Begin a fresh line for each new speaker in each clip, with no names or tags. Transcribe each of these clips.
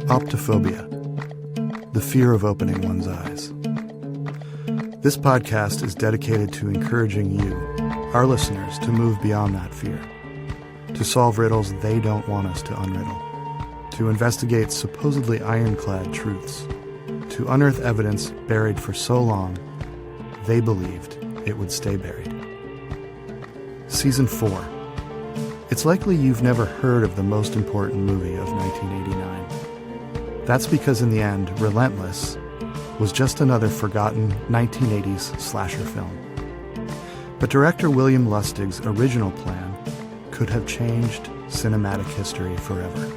Optophobia, the fear of opening one's eyes. This podcast is dedicated to encouraging you, our listeners, to move beyond that fear, to solve riddles they don't want us to unriddle, to investigate supposedly ironclad truths, to unearth evidence buried for so long they believed it would stay buried. Season 4. It's likely you've never heard of the most important movie of 1989. That's because in the end, Relentless was just another forgotten 1980s slasher film. But director William Lustig's original plan could have changed cinematic history forever.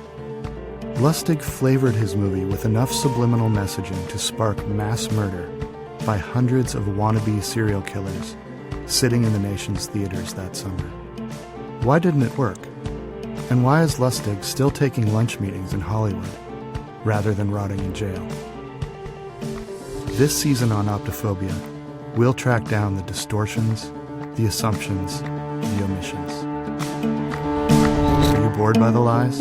Lustig flavored his movie with enough subliminal messaging to spark mass murder by hundreds of wannabe serial killers sitting in the nation's theaters that summer. Why didn't it work? And why is Lustig still taking lunch meetings in Hollywood rather than rotting in jail? This season on Optophobia, we'll track down the distortions, the assumptions, the omissions. Are you bored by the lies?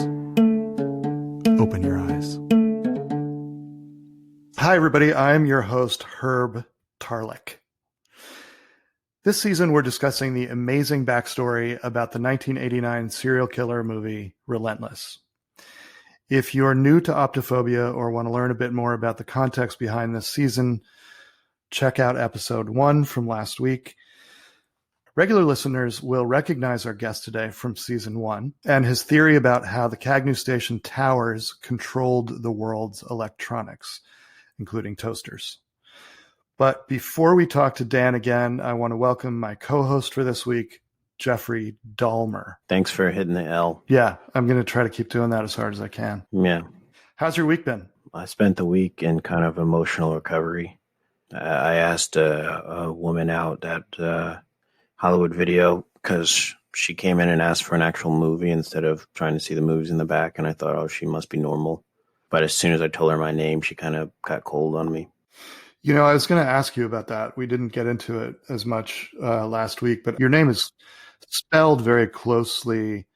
Open your eyes. Hi, everybody. I'm your host, Herb Tarlick. This season, we're discussing the amazing backstory about the 1989 serial killer movie, Relentless. If you're new to Optophobia or want to learn a bit more about the context behind this season, check out episode 1 from last week. Regular listeners will recognize our guest today from season 1 and his theory about how the Cagnew Station towers controlled the world's electronics, including toasters. But before we talk to Dan again, I want to welcome my co-host for this week, Jeffrey Dahmer.
Thanks for hitting the L.
Yeah, I'm going to try to keep doing that as hard as I can.
Yeah.
How's your week been?
I spent the week in kind of emotional recovery. I asked a woman out at Hollywood Video because she came in and asked for an actual movie instead of trying to see the movies in the back. And I thought, oh, she must be normal. But as soon as I told her my name, she kind of got cold on me.
You know, I was going to ask you about that. We didn't get into it as much last week, but your name is spelled very closely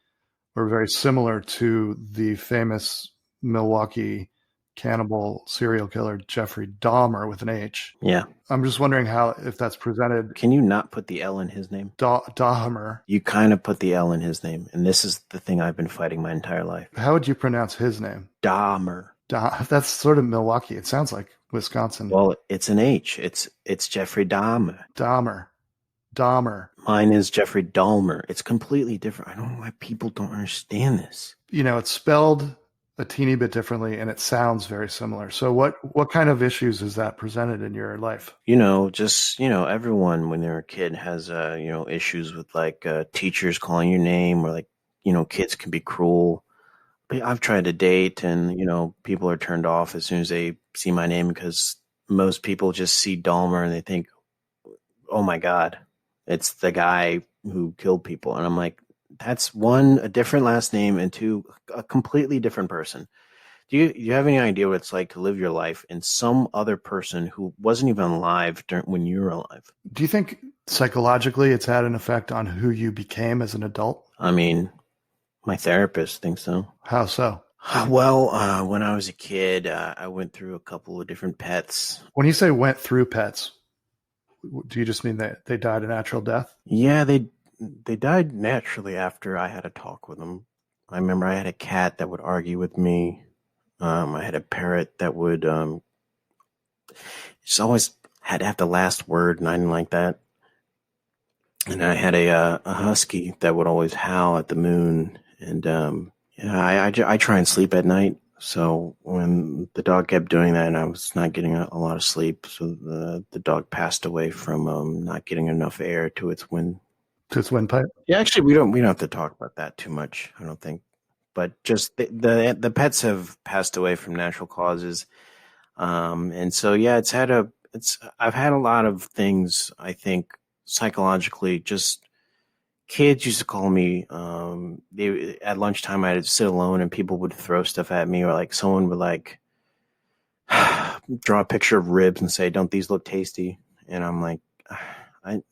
or very similar to the famous Milwaukee cannibal serial killer Jeffrey Dahmer with an H.
Yeah.
I'm just wondering if that's presented.
Can you not put the L in his name?
Dahmer.
You kind of put the L in his name, and this is the thing I've been fighting my entire life.
How would you pronounce his name?
Dahmer.
That's sort of Milwaukee. It sounds like Wisconsin.
Well, it's an H. It's Jeffrey Dahmer.
Dahmer.
Mine is Jeffrey Dahmer. It's completely different. I don't know why people don't understand this.
You know, it's spelled a teeny bit differently and it sounds very similar. So what kind of issues is that presented in your life?
Everyone when they're a kid has, issues with like teachers calling your name or like, kids can be cruel. But I've tried to date and, people are turned off as soon as they see my name because most people just see Dahmer and they think, oh my God, it's the guy who killed people. And I'm like, that's one, a different last name, and two, a completely different person. Do you have any idea what it's like to live your life in some other person who wasn't even alive when you were alive?
Do you think psychologically it's had an effect on who you became as an adult?
I mean, my therapist thinks so.
How so?
Well, when I was a kid, I went through a couple of different pets.
When you say went through pets, do you just mean that they died a natural death?
Yeah, they died naturally after I had a talk with them. I remember I had a cat that would argue with me. I had a parrot that would just always had to have the last word, and I didn't like that. And I had a husky that would always howl at the moon. And I try and sleep at night. So when the dog kept doing that, and I was not getting a lot of sleep, so the dog passed away from not getting enough air to its wind.
To its windpipe?
Yeah, actually, we don't have to talk about that too much, I don't think. But just the pets have passed away from natural causes, and so yeah, I've had a lot of things. I think psychologically, just kids used to call me. At lunchtime, I'd sit alone, and people would throw stuff at me, or like someone would like draw a picture of ribs and say, "Don't these look tasty?" And I'm like, I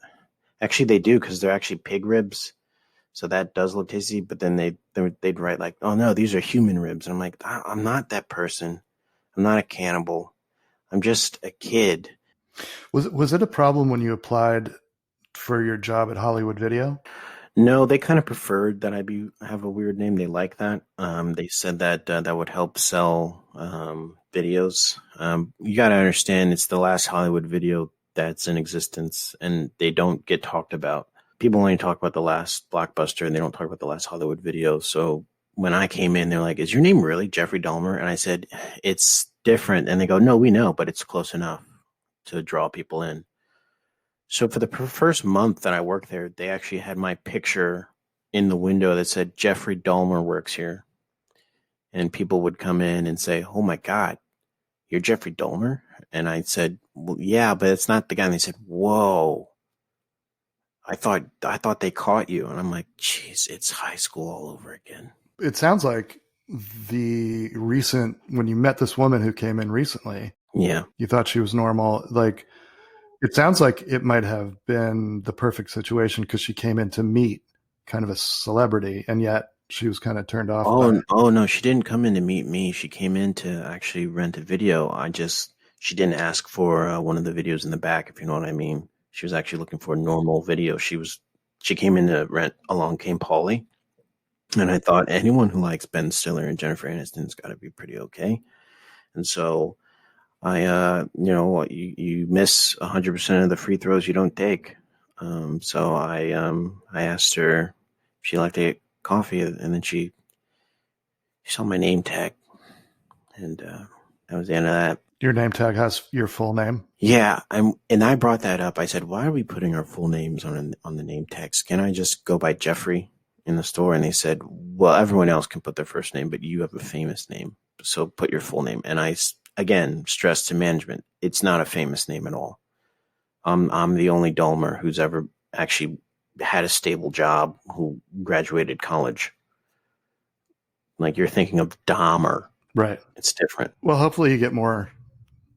actually they do because they're actually pig ribs, so that does look tasty. But then they'd write like, "Oh no, these are human ribs," and I'm like, I'm not that person. I'm not a cannibal. I'm just a kid.
Was it a problem when you applied for your job at Hollywood Video?
No, they kind of preferred that have a weird name. They like that. They said that that would help sell videos. You got to understand, it's the last Hollywood Video that's in existence, and they don't get talked about. People only talk about the last blockbuster, and they don't talk about the last Hollywood Video. So when I came in, they're like, "Is your name really Jeffrey Dahmer?" And I said, "It's different." And they go, "No, we know, but it's close enough to draw people in." So for the first month that I worked there, they actually had my picture in the window that said Jeffrey Dahmer works here. And people would come in and say, "Oh my God, you're Jeffrey Dahmer?" And I said, "Well, yeah, but it's not the guy." And they said, "Whoa, I thought they caught you." And I'm like, "Jeez, it's high school all over again."
It sounds like when you met this woman who came in recently,
Yeah.
you thought she was normal. Like, it sounds like it might have been the perfect situation because she came in to meet kind of a celebrity, and yet she was kind of turned off by it.
Oh no, she didn't come in to meet me. She came in to actually rent a video. She didn't ask for one of the videos in the back, if you know what I mean. She was actually looking for a normal video. She came in to rent Along Came Polly. And I thought anyone who likes Ben Stiller and Jennifer Aniston's got to be pretty okay. And so you miss 100% of the free throws you don't take. So I asked her if she liked to get coffee, and then she saw my name tag, and that was the end of that.
Your name tag has your full name.
Yeah, and I brought that up. I said, "Why are we putting our full names on the name tags? Can I just go by Jeffrey in the store?" And they said, "Well, everyone else can put their first name, but you have a famous name, so put your full name." And I again stress to management, it's not a famous name at all. I'm the only Dahmer who's ever actually had a stable job, who graduated college. Like, you're thinking of Dahmer.
Right.
It's different.
Well, hopefully you get more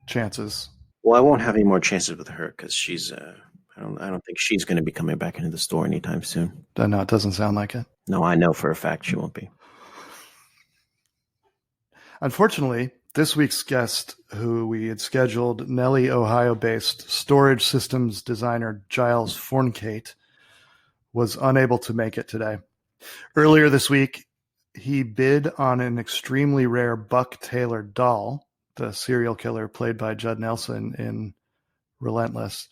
chances.
Well, I won't have any more chances with her because she's I don't think she's going to be coming back into the store anytime soon.
No, it doesn't sound like it.
No, I know for a fact she won't be.
Unfortunately, this week's guest, who we had scheduled, Nellie, Ohio-based storage systems designer Giles Forncate, was unable to make it today. Earlier this week, he bid on an extremely rare Buck Taylor doll, the serial killer played by Judd Nelson in Relentless.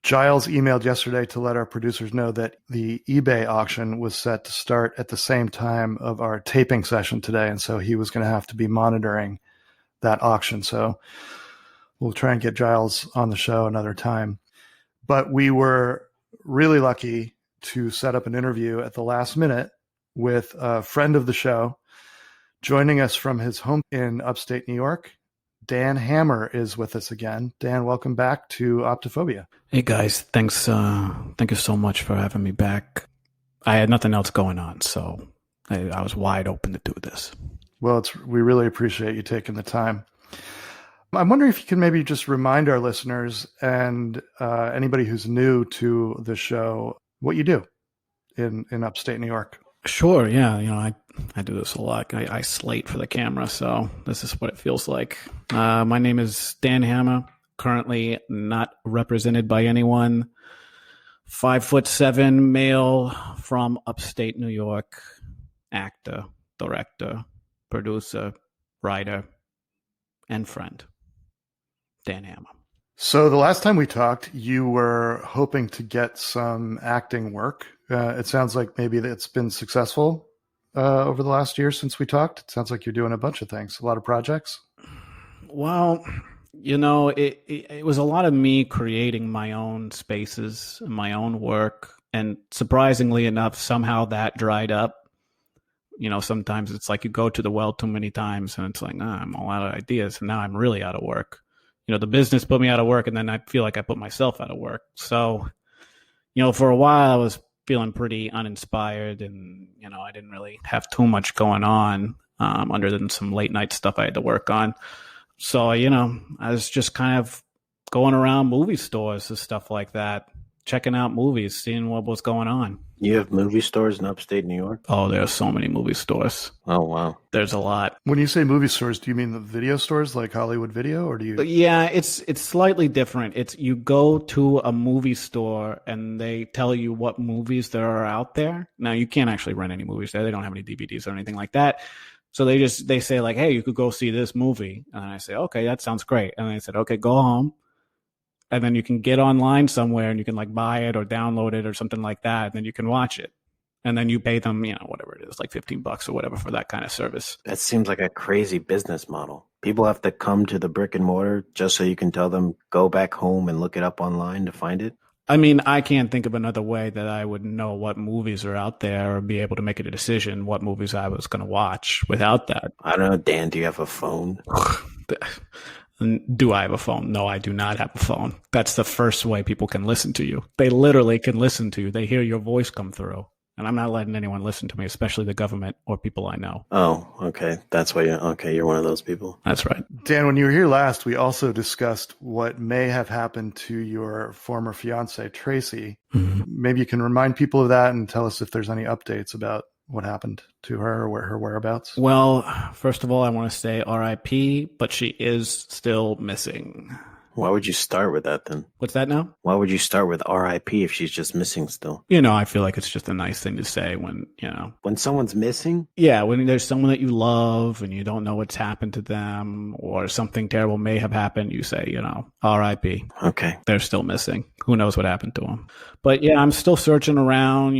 Giles emailed yesterday to let our producers know that the eBay auction was set to start at the same time of our taping session today, and so he was going to have to be monitoring that auction. So we'll try and get Giles on the show another time. But we were really lucky to set up an interview at the last minute with a friend of the show. Joining us from his home in upstate New York, Dan Hammer is with us again. Dan, welcome back to Optophobia.
Hey guys, thanks. Thank you so much for having me back. I had nothing else going on, so I was wide open to do this.
Well, we really appreciate you taking the time. I'm wondering if you can maybe just remind our listeners and anybody who's new to the show what you do in upstate New York.
Sure, yeah. I do this a lot. I slate for the camera, so this is what it feels like. My name is Dan Hammer. Currently not represented by anyone. 5'7" male from upstate New York. Actor, director, producer, writer, and friend. Dan Hammer.
So the last time we talked, you were hoping to get some acting work. It sounds like maybe it's been successful over the last year since we talked. It sounds like you're doing a bunch of things, a lot of projects.
Well, it was a lot of me creating my own spaces, my own work. And surprisingly enough, somehow that dried up. Sometimes it's like you go to the well too many times and it's like, I'm all out of ideas. And now I'm really out of work. The business put me out of work, and then I feel like I put myself out of work. So, for a while I was feeling pretty uninspired, and, I didn't really have too much going on other than some late night stuff I had to work on. So, I was just kind of going around movie stores and stuff like that, checking out movies, seeing what was going on.
You have movie stores in upstate New York?
Oh, there's so many movie stores.
Oh, wow.
There's a lot.
When you say movie stores, do you mean the video stores like Hollywood Video, or do you?
Yeah, it's slightly different. It's you go to a movie store and they tell you what movies there are out there. Now, you can't actually rent any movies there. They don't have any DVDs or anything like that. So they say like, hey, you could go see this movie. And I say, okay, that sounds great. And they said, okay, go home. And then you can get online somewhere and you can like buy it or download it or something like that. And then you can watch it. And then you pay them, whatever it is, like $15 or whatever for that kind of service.
That seems like a crazy business model. People have to come to the brick and mortar just so you can tell them, go back home and look it up online to find it.
I mean, I can't think of another way that I would know what movies are out there or be able to make a decision what movies I was going to watch without that.
I don't know, Dan, do you have a phone?
Do I have a phone? No, I do not have a phone. That's the first way people can listen to you. They literally can listen to you. They hear your voice come through. And I'm not letting anyone listen to me, especially the government or people I know.
Oh, okay. That's why you're one of those people.
That's right.
Dan, when you were here last, we also discussed what may have happened to your former fiancee, Tracy.
Mm-hmm.
Maybe you can remind people of that and tell us if there's any updates about what happened to her or her whereabouts.
Well, first of all, I want to say R.I.P, but she is still missing.
Why would you start with that then?
What's that now?
Why would you start with R.I.P. if she's just missing still?
I feel like it's just a nice thing to say when.
When someone's missing?
Yeah, when there's someone that you love and you don't know what's happened to them or something terrible may have happened, you say, R.I.P.
Okay.
They're still missing. Who knows what happened to them? But yeah, I'm still searching around,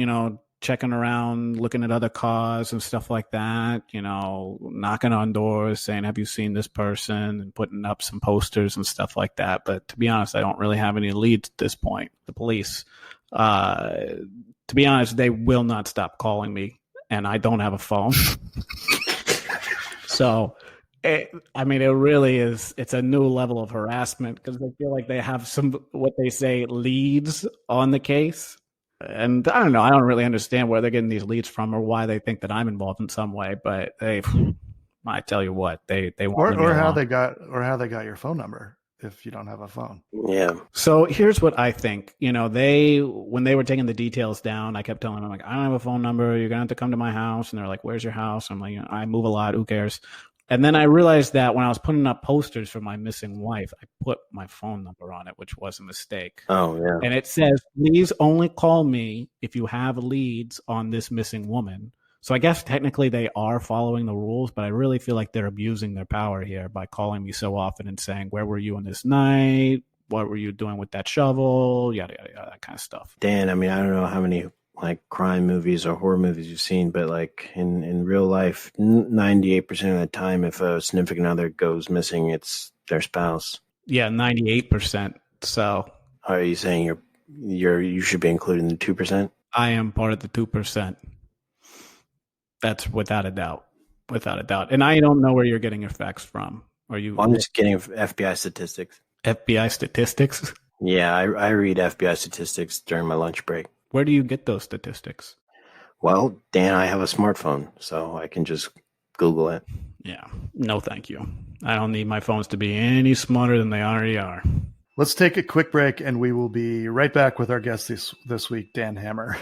checking around, looking at other cars and stuff like that, knocking on doors, saying, have you seen this person? And putting up some posters and stuff like that. But to be honest, I don't really have any leads at this point. The police, to be honest, they will not stop calling me, and I don't have a phone. So, it really is, it's a new level of harassment because they feel like they have what they say, leads on the case. And I don't know. I don't really understand where they're getting these leads from or why they think that I'm involved in some way. But I tell you what, they want
or how they got your phone number if you don't have a phone.
Yeah.
So here's what I think. When they were taking the details down, I kept telling them, like, I don't have a phone number. You're gonna have to come to my house. And they're like, where's your house? I'm like, I move a lot. Who cares? And then I realized that when I was putting up posters for my missing wife, I put my phone number on it, which was a mistake.
Oh, yeah.
And it says, please only call me if you have leads on this missing woman. So I guess technically they are following the rules, but I really feel like they're abusing their power here by calling me so often and saying, where were you on this night? What were you doing with that shovel? Yada, yada, yada, that kind of stuff.
Dan, I don't know how many crime movies or horror movies you've seen, but in real life, 98% of the time, if a significant other goes missing, it's their spouse.
Yeah, 98%. So
are you saying you should be included in the 2%?
I am part of the 2%. That's without a doubt. And I don't know where you're getting your facts from.
I'm just getting FBI statistics.
FBI statistics?
Yeah, I read FBI statistics during my lunch break.
Where do you get those statistics?
Well, Dan, I have a smartphone, so I can just Google it.
Yeah. No, thank you. I don't need my phones to be any smarter than they already are.
Let's take a quick break, and we will be right back with our guest this week, Dan Hammer.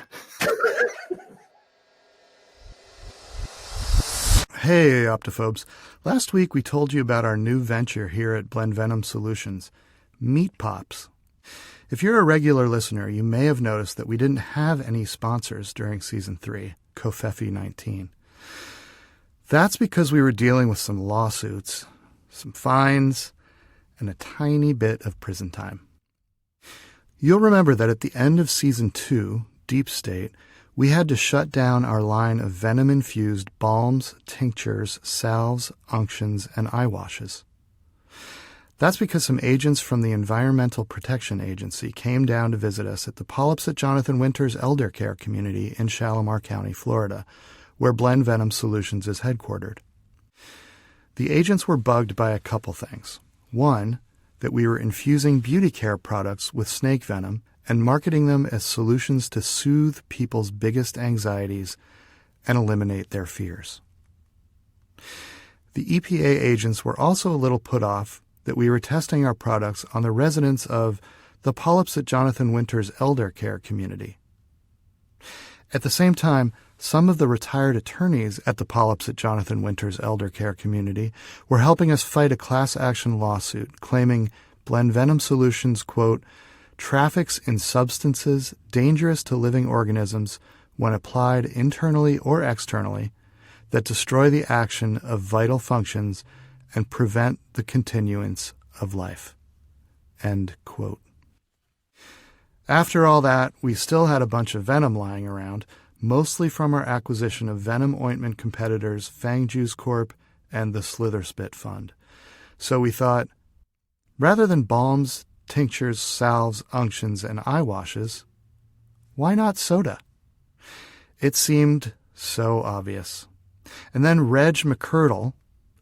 Hey, Optophobes. Last week we told you about our new venture here at Blend Venom Solutions, Meat Pops. If you're a regular listener, you may have noticed that we didn't have any sponsors during Season 3, Covfefe 19. That's because we were dealing with some lawsuits, some fines, and a tiny bit of prison time. You'll remember that at the end of Season 2, Deep State, we had to shut down our line of venom-infused balms, tinctures, salves, unctions, and eye washes. That's because some agents from the Environmental Protection Agency came down to visit us at the Polyps at Jonathan Winter's Elder Care Community in Shalimar County, Florida, where Blend Venom Solutions is headquartered. The agents were bugged by a couple things. One, that we were infusing beauty care products with snake venom and marketing them as solutions to soothe people's biggest anxieties and eliminate their fears. The EPA agents were also a little put off that we were testing our products on the residents of the Polyps at Jonathan Winter's elder care community. At the same time, some of the retired attorneys at the Polyps at Jonathan Winter's elder care community were helping us fight a class action lawsuit claiming Blend Venom Solutions, quote, traffics in substances dangerous to living organisms when applied internally or externally that destroy the action of vital functions and prevent the continuance of life. End quote. After all that, we still had a bunch of venom lying around, mostly from our acquisition of venom ointment competitors Fang Juice Corp. And the Slitherspit Fund. So we thought, rather than balms, tinctures, salves, unctions, and eye washes, why not soda? It seemed so obvious. And then Reg McCurdle,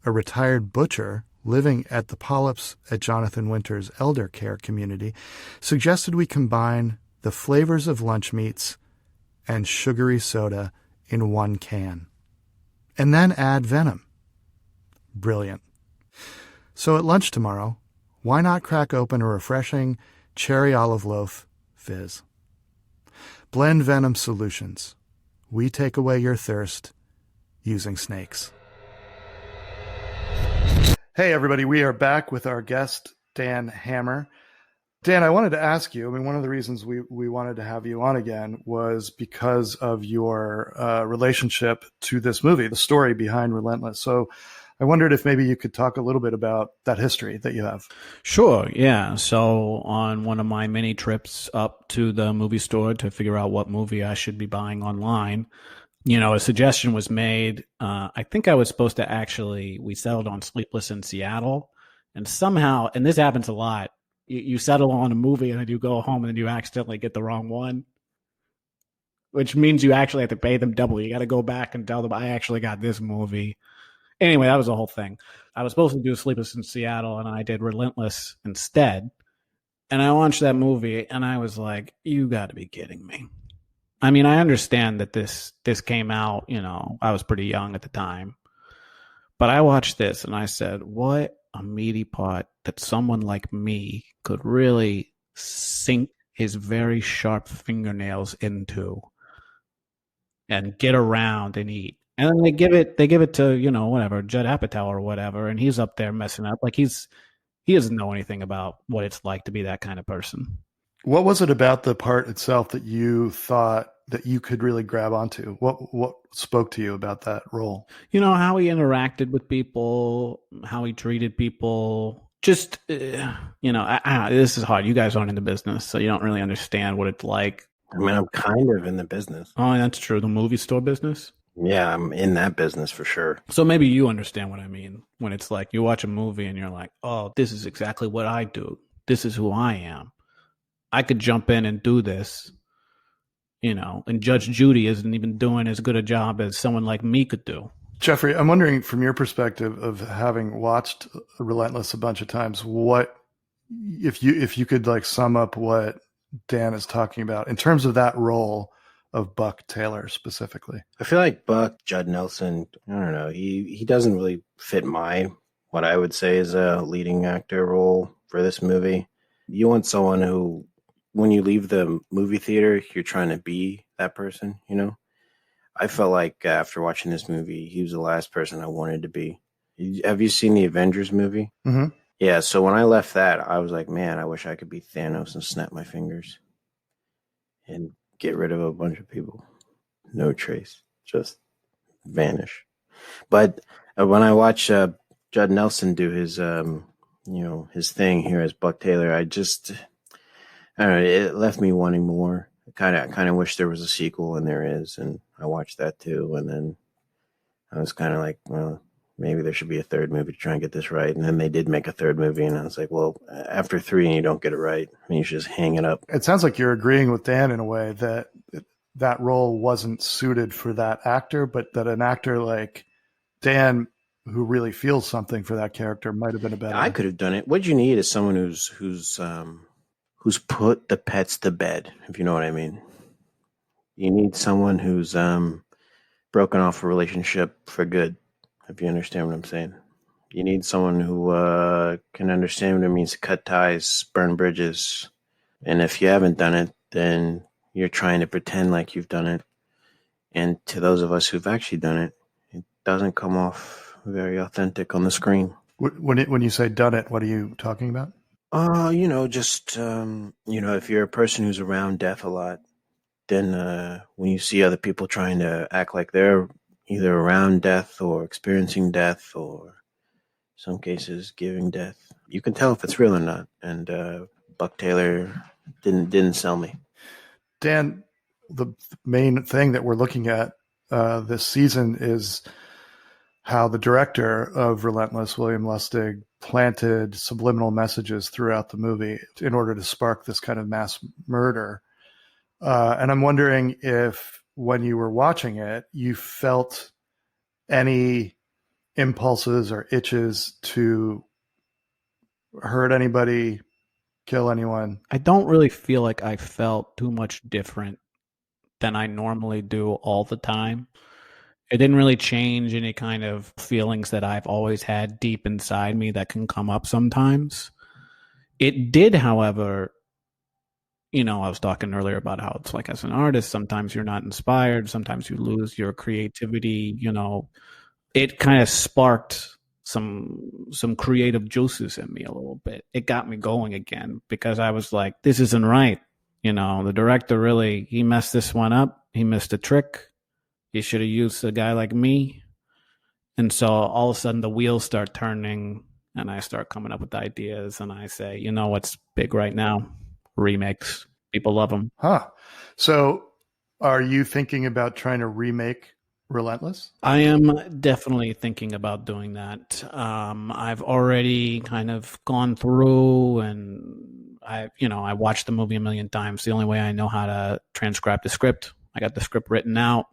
a retired butcher living at the Polyps at Jonathan Winter's elder care community, suggested we combine the flavors of lunch meats and sugary soda in one can, and then add venom. Brilliant. So at lunch tomorrow, why not crack open a refreshing cherry olive loaf fizz? Blend Venom Solutions. We take away your thirst using snakes. Hey, everybody. We are back with our guest, Dan Hammer. Dan, I wanted to ask you, one of the reasons we wanted to have you on again was because of your relationship to this movie, the story behind Relentless. So I wondered if maybe you could talk a little bit about that history that you have.
Sure, yeah. So on one of my mini trips up to the movie store to figure out what movie I should be buying online, a suggestion was made. I think I was supposed to we settled on Sleepless in Seattle. And somehow, and this happens a lot, you settle on a movie and then you go home and then you accidentally get the wrong one, which means you actually have to pay them double. You got to go back and tell them, I actually got this movie. Anyway, that was the whole thing. I was supposed to do Sleepless in Seattle, and I did Relentless instead. And I watched that movie, and I was like, you got to be kidding me. I understand that this came out, I was pretty young at the time. But I watched this, and I said, what a meaty pot that someone like me could really sink his very sharp fingernails into and get around and eat. And then they give it to, whatever, Judd Apatow or whatever, and he's up there messing up. Like he doesn't know anything about what it's like to be that kind of person.
What was it about the part itself that you thought that you could really grab onto? What spoke to you about that role?
How he interacted with people, how he treated people. Just, this is hard. You guys aren't in the business, so you don't really understand what it's like.
I'm kind of in the business.
Oh, that's true. The movie store business?
Yeah, I'm in that business for sure.
So maybe you understand what I mean when it's like you watch a movie and you're like, oh, this is exactly what I do. This is who I am. I could jump in and do this, and Judge Judy isn't even doing as good a job as someone like me could do.
Jeffrey, I'm wondering from your perspective of having watched Relentless a bunch of times, what if you could sum up what Dan is talking about in terms of that role of Buck Taylor specifically?
I feel like Buck, Judd Nelson, I don't know, he doesn't really fit what I would say is a leading actor role for this movie. You want someone who, when you leave the movie theater, you're trying to be that person, I felt like after watching this movie, he was the last person I wanted to be. Have you seen the Avengers movie?
Mm-hmm.
Yeah, so when I left that, I was like, man, I wish I could be Thanos and snap my fingers and get rid of a bunch of people. No trace. Just vanish. But when I watch Judd Nelson do his, his thing here as Buck Taylor, I don't know, it left me wanting more. I kind of wish there was a sequel, and there is, and I watched that too. And then I was kind of like, well, maybe there should be a third movie to try and get this right. And then they did make a third movie, and I was like, well, after 3 and you don't get it right, you should just hang it up.
It sounds like you're agreeing with Dan in a way that that role wasn't suited for that actor, but that an actor like Dan, who really feels something for that character, might have been a better.
I could have done it. What you need is someone who's put the pets to bed, if you know what I mean. You need someone who's broken off a relationship for good, if you understand what I'm saying. You need someone who can understand what it means to cut ties, burn bridges. And if you haven't done it, then you're trying to pretend like you've done it. And to those of us who've actually done it, it doesn't come off very authentic on the screen.
When you say done it, what are you talking about?
Just if you're a person who's around death a lot, then when you see other people trying to act like they're either around death or experiencing death or in some cases giving death, you can tell if it's real or not. And Buck Taylor didn't sell me.
Dan, the main thing that we're looking at this season is how the director of Relentless, William Lustig, planted subliminal messages throughout the movie in order to spark this kind of mass murder. And I'm wondering if when you were watching it, you felt any impulses or itches to hurt anybody, kill anyone.
I don't really feel like I felt too much different than I normally do all the time. It didn't really change any kind of feelings that I've always had deep inside me that can come up sometimes. It did, however, I was talking earlier about how it's like as an artist, sometimes you're not inspired, sometimes you lose your creativity, it kind of sparked some creative juices in me a little bit. It got me going again because I was like, this isn't right. The director really, he messed this one up. He missed a trick. He should have used a guy like me. And so all of a sudden the wheels start turning and I start coming up with ideas and I say, what's big right now? Remakes. People love them.
Huh. So are you thinking about trying to remake Relentless?
I am definitely thinking about doing that. I've already kind of gone through and I watched the movie a million times. The only way I know how to transcribe the script. I got the script written out.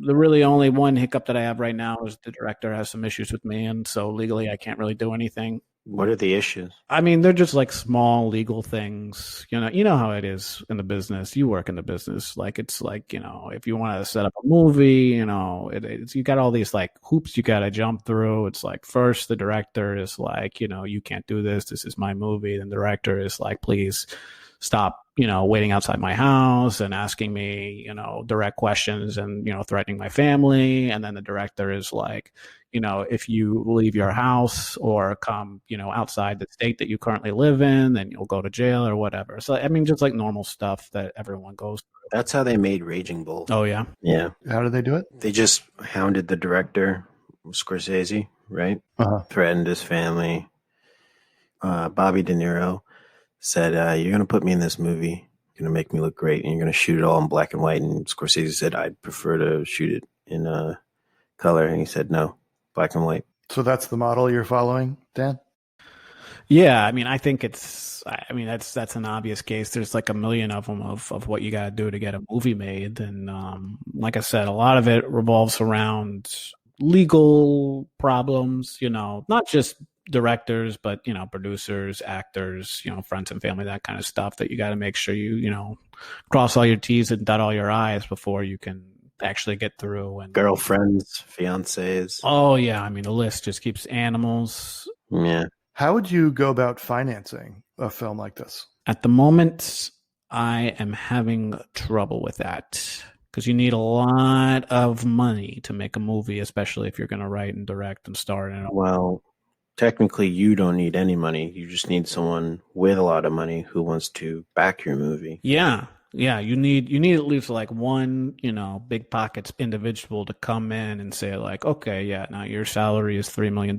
The really only one hiccup that I have right now is the director has some issues with me, and so legally I can't really do anything.
What are the issues?
I mean, they're just like small legal things. You know how it is in the business. You work in the business. Like it's like, if you want to set up a movie, it's you got all these like hoops you got to jump through. It's like first the director is like, you can't do this. This is my movie. Then the director is like, please stop, waiting outside my house and asking me, direct questions and, threatening my family. And then the director is like, if you leave your house or come, outside the state that you currently live in, then you'll go to jail or whatever. So, I mean, just like normal stuff that everyone goes through.
That's how they made Raging Bull.
Oh, yeah.
Yeah.
How did they do it?
They just hounded the director, Scorsese, right?
Uh-huh.
Threatened his family. Bobby De Niro said, you're going to put me in this movie. You're going to make me look great. And you're going to shoot it all in black and white. And Scorsese said, I'd prefer to shoot it in color. And he said, no, black and white.
So that's the model you're following, Dan?
Yeah, I mean, I think that's an obvious case. There's like a million of them of what you got to do to get a movie made. And like I said, a lot of it revolves around legal problems, not just directors, but, producers, actors, friends and family, that kind of stuff that you got to make sure you cross all your T's and dot all your I's before you can actually get through. And
girlfriends, fiancés.
Oh, yeah. I mean, the list just keeps animals.
Yeah.
How would you go about financing a film like this?
At the moment, I am having trouble with that because you need a lot of money to make a movie, especially if you're going to write and direct and star in it.
Well, technically, you don't need any money. You just need someone with a lot of money who wants to back your movie.
Yeah. You need at least like one, big pockets individual to come in and say like, okay, yeah, now your salary is $3 million.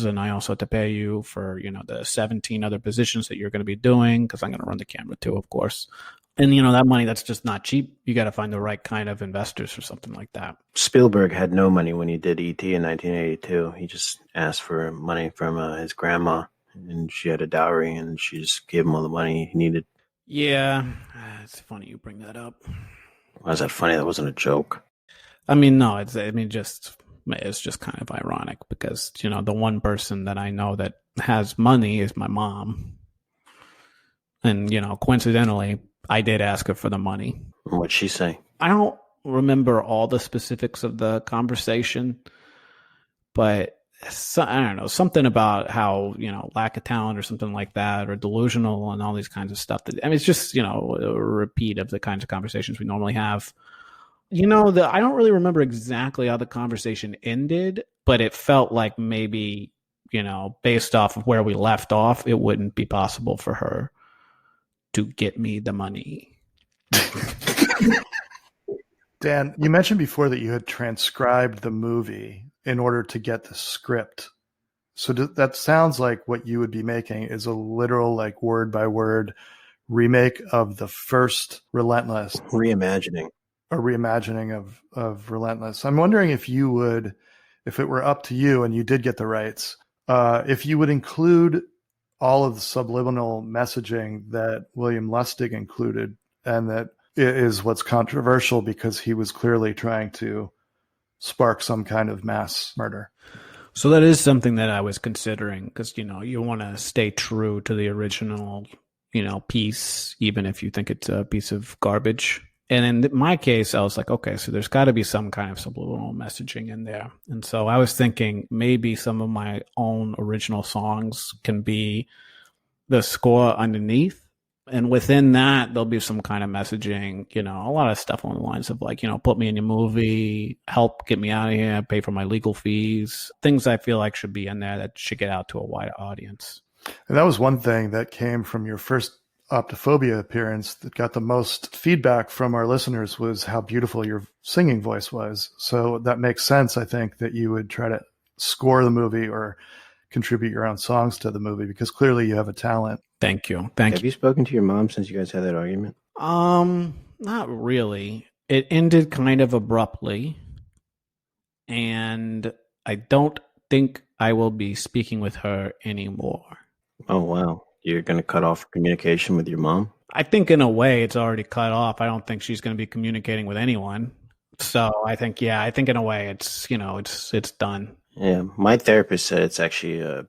And I also have to pay you for, the 17 other positions that you're going to be doing because I'm going to run the camera too, of course. And, that money, that's just not cheap. You got to find the right kind of investors for something like that.
Spielberg had no money when he did E.T. in 1982. He just asked for money from his grandma, and she had a dowry, and she just gave him all the money he needed.
Yeah, it's funny you bring that up.
Why is that funny? That wasn't a joke.
I mean, no, it's just kind of ironic because, the one person that I know that has money is my mom. And, coincidentally, I did ask her for the money.
What'd she say?
I don't remember all the specifics of the conversation, but I don't know, something about how, lack of talent or something like that, or delusional and all these kinds of stuff. It's just, a repeat of the kinds of conversations we normally have. I don't really remember exactly how the conversation ended, but it felt like maybe, based off of where we left off, it wouldn't be possible for her to get me the money.
Dan, you mentioned before that you had transcribed the movie in order to get the script. So that sounds like what you would be making is a literal, like, word by word remake of the first Relentless.
Reimagining.
A reimagining of Relentless. I'm wondering if you would, if it were up to you and you did get the rights, if you would include all of the subliminal messaging that William Lustig included, and that is what's controversial because he was clearly trying to spark some kind of mass murder.
So that is something that I was considering, because, you want to stay true to the original, piece, even if you think it's a piece of garbage. And in my case, I was like, okay, so there's got to be some kind of subliminal messaging in there. And so I was thinking maybe some of my own original songs can be the score underneath. And within that, there'll be some kind of messaging, a lot of stuff on the lines of like, put me in your movie, help get me out of here, pay for my legal fees, things I feel like should be in there that should get out to a wider audience.
And that was one thing that came from your first Optophobia appearance that got the most feedback from our listeners, was how beautiful your singing voice was. So that makes sense, I think, that you would try to score the movie or contribute your own songs to the movie, because clearly you have a talent.
Thank you.
Have you spoken to your mom since you guys had that argument?
Not really. It ended kind of abruptly, and I don't think I will be speaking with her anymore.
Oh, wow. You're going to cut off communication with your mom?
I think in a way it's already cut off. I don't think she's going to be communicating with anyone. So I think in a way it's, it's done.
Yeah. My therapist said it's actually a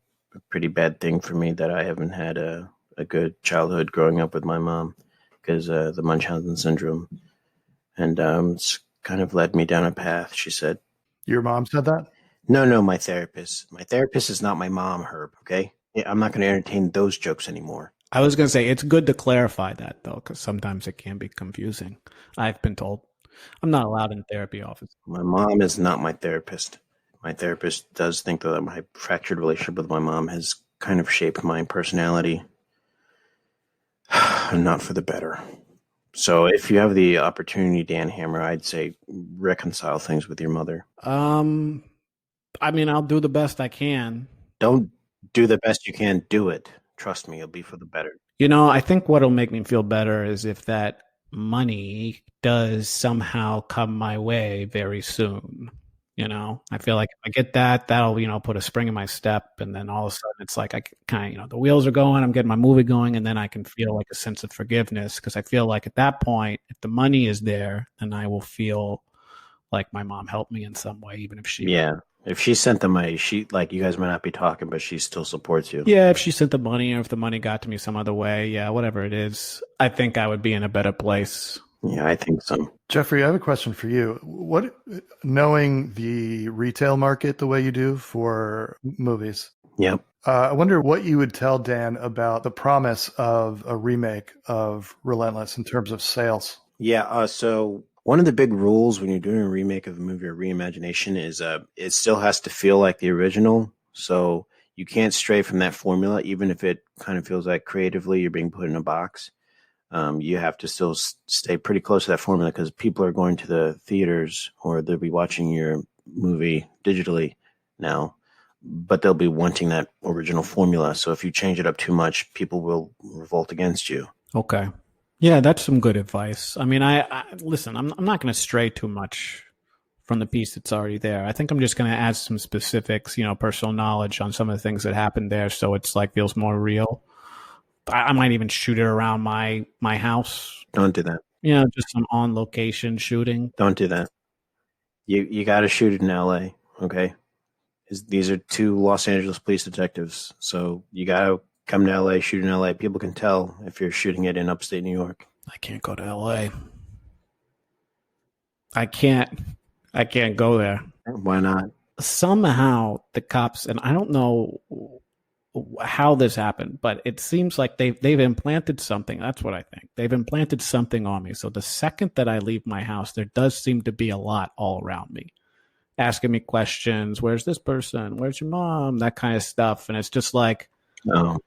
pretty bad thing for me that I haven't had a good childhood growing up with my mom, because the Munchausen syndrome. And it's kind of led me down a path, she said.
Your mom said that?
No, my therapist. My therapist is not my mom, Herb, okay? I'm not going to entertain those jokes anymore.
I was going to say, it's good to clarify that, though, because sometimes it can be confusing. I've been told. I'm not allowed in therapy office.
My mom is not my therapist. My therapist does think that my fractured relationship with my mom has kind of shaped my personality. Not for the better. So if you have the opportunity, Dan Hammer, I'd say reconcile things with your mother.
I'll do the best I can.
Don't do the best you can. Do it. Trust me, it'll be for the better.
I think what'll make me feel better is if that money does somehow come my way very soon. I feel like if I get that, that'll, put a spring in my step. And then all of a sudden it's like I kind of, the wheels are going, I'm getting my movie going, and then I can feel like a sense of forgiveness, because I feel like at that point, if the money is there, then I will feel like my mom helped me in some way, even if she...
Yeah. If she sent the money, you guys might not be talking, but she still supports you.
Yeah, if she sent the money, or if the money got to me some other way, yeah, whatever it is, I think I would be in a better place.
Yeah, I think so.
Jeffrey, I have a question for you. Knowing the retail market the way you do for movies,
Yep.
I wonder what you would tell Dan about the promise of a remake of Relentless in terms of sales.
Yeah, so one of the big rules when you're doing a remake of a movie or reimagination is it still has to feel like the original. So you can't stray from that formula, even if it kind of feels like creatively you're being put in a box. You have to still stay pretty close to that formula, because people are going to the theaters, or they'll be watching your movie digitally now, but they'll be wanting that original formula. So if you change it up too much, people will revolt against you.
Okay. Yeah, that's some good advice. I listen, I'm not going to stray too much from the piece that's already there. I think I'm just going to add some specifics, personal knowledge on some of the things that happened there, so it's like feels more real. I might even shoot it around my house.
Don't do that.
Just some on location shooting.
Don't do that. You got to shoot it in LA, okay? These are two Los Angeles police detectives, so you got to come to LA, shoot in LA. People can tell if you're shooting it in upstate New York.
I can't go to LA. I can't go there.
Why not?
somehow the cops, and I don't know how this happened, but it seems like they've implanted something. That's what I think. They've implanted something on me. So the second that I leave my house, there does seem to be a lot all around me, asking me questions. Where's this person? Where's your mom? That kind of stuff. And it's just like,
No.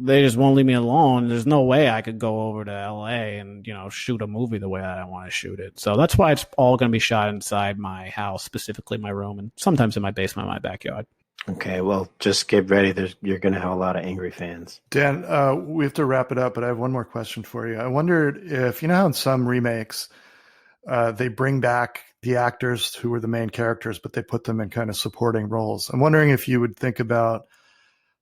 they just won't leave me alone. There's no way I could go over to LA and, shoot a movie the way I want to shoot it. So that's why it's all going to be shot inside my house, specifically my room, and sometimes in my basement, my backyard.
Okay, well, just get ready. You're going to have a lot of angry fans.
Dan, we have to wrap it up, but I have one more question for you. I wondered if, how in some remakes, they bring back the actors who were the main characters, but they put them in kind of supporting roles. I'm wondering if you would think about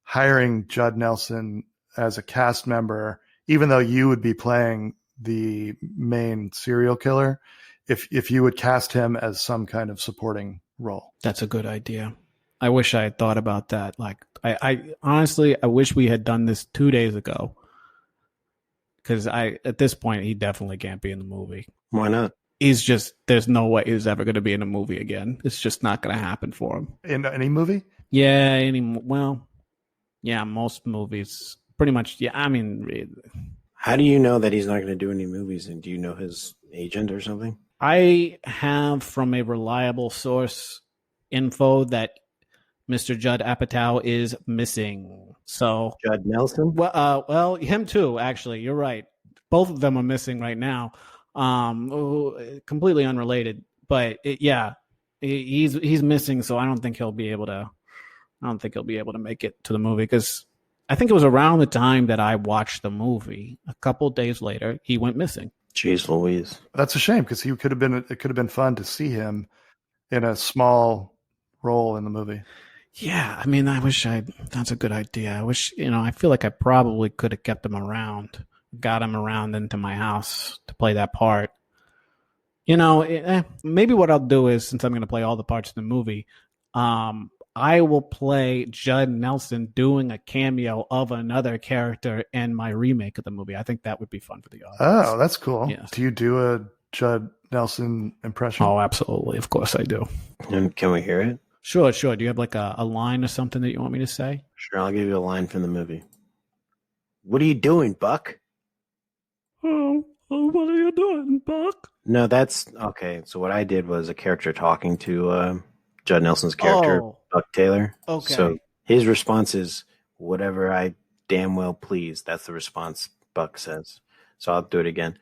hiring Judd Nelson as a cast member, even though you would be playing the main serial killer, if you would cast him as some kind of supporting role.
That's a good idea. I wish I had thought about that. Like, I honestly, I wish we had done this 2 days ago. Because at this point, he definitely can't be in the movie.
Why not?
There's no way he's ever going to be in a movie again. It's just not going to happen for him.
In any movie?
Yeah, most movies. Pretty much, yeah. I mean,
how do you know that he's not going to do any movies? And do you know his agent or something?
I have from a reliable source info that Mr. Judd Apatow is missing. So
Judd Nelson?
Well, him too. Actually, you're right. Both of them are missing right now. Completely unrelated, but he's missing. So I don't think he'll be able to. I don't think he'll be able to make it to the movie because I think it was around the time that I watched the movie. A couple days later, he went missing.
Jeez Louise.
That's a shame because it could have been fun to see him in a small role in the movie.
Yeah, I mean, that's a good idea. I wish, I feel like I probably could have kept him around, got him around into my house to play that part. Maybe what I'll do is, since I'm going to play all the parts in the movie, I will play Judd Nelson doing a cameo of another character in my remake of the movie. I think that would be fun for the audience.
Oh, that's cool.
Yes.
Do you do a Judd Nelson impression?
Oh, absolutely. Of course I do.
And can we hear it?
Sure. Do you have like a line or something that you want me to say?
Sure, I'll give you a line from the movie. What are you doing, Buck?
Oh, what are you doing, Buck?
No, that's okay. So what I did was a character talking to Judd Nelson's character, Buck Taylor.
Okay.
So his response is, whatever I damn well please. That's the response Buck says. So I'll do it again.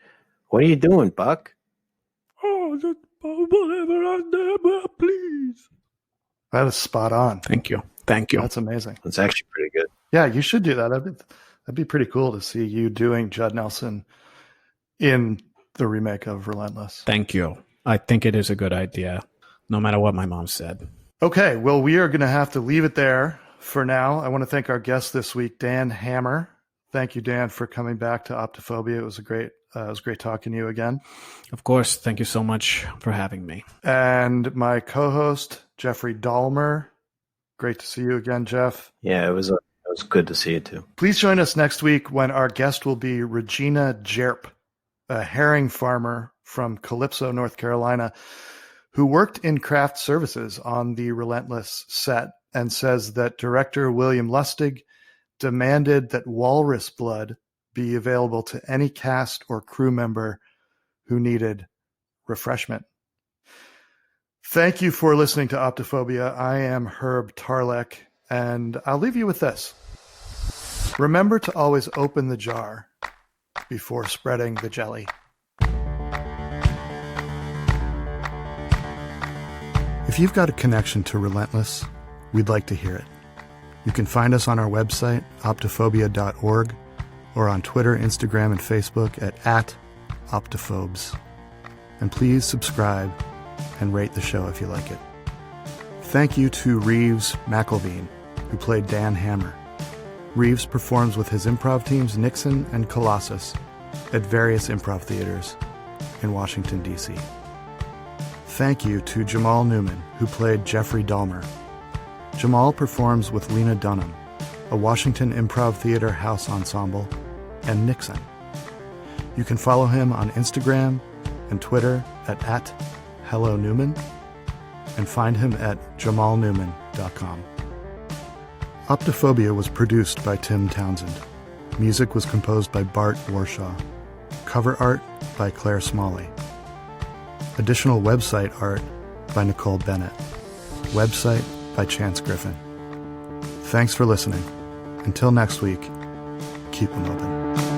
What are you doing, Buck?
Oh, just whatever I damn well please.
That is spot on.
Thank you.
That's amazing.
It's actually pretty good.
Yeah, you should do that. That'd be pretty cool to see you doing Judd Nelson in the remake of Relentless.
Thank you. I think it is a good idea, no matter what my mom said.
Okay, well, we are going to have to leave it there for now. I want to thank our guest this week, Dan Hammer. Thank you, Dan, for coming back to Optophobia. It was great talking to you again.
Of course. Thank you so much for having me.
And my co-host, Jeffrey Dahmer. Great to see you again, Jeff.
Yeah, it was good to see you too.
Please join us next week when our guest will be Regina Jerp, a herring farmer from Calypso, North Carolina, who worked in craft services on the Relentless set and says that director William Lustig demanded that walrus blood be available to any cast or crew member who needed refreshment. Thank you for listening to Optophobia. I am Herb Tarlek, and I'll leave you with this. Remember to always open the jar before spreading the jelly. If you've got a connection to Relentless, we'd like to hear it. You can find us on our website, optophobia.org, or on Twitter, Instagram, and Facebook at Optophobes. And please subscribe and rate the show if you like it. Thank you to Reeves McElveen, who played Dan Hammer. Reeves performs with his improv teams Nixon and Colossus at various improv theaters in Washington, D.C. Thank you to Jamal Newman, who played Jeffrey Dahmer. Jamal performs with Lena Dunham, a Washington Improv Theater house ensemble, and Nixon. You can follow him on Instagram and Twitter at Hello Newman. and find him at jamalnewman.com. Optophobia was produced by Tim Townsend. Music was composed by Bart Warshaw. Cover art by Claire Smalley. Additional website art by Nicole Bennett. Website by Chance Griffin. Thanks for listening. Until next week, keep them open.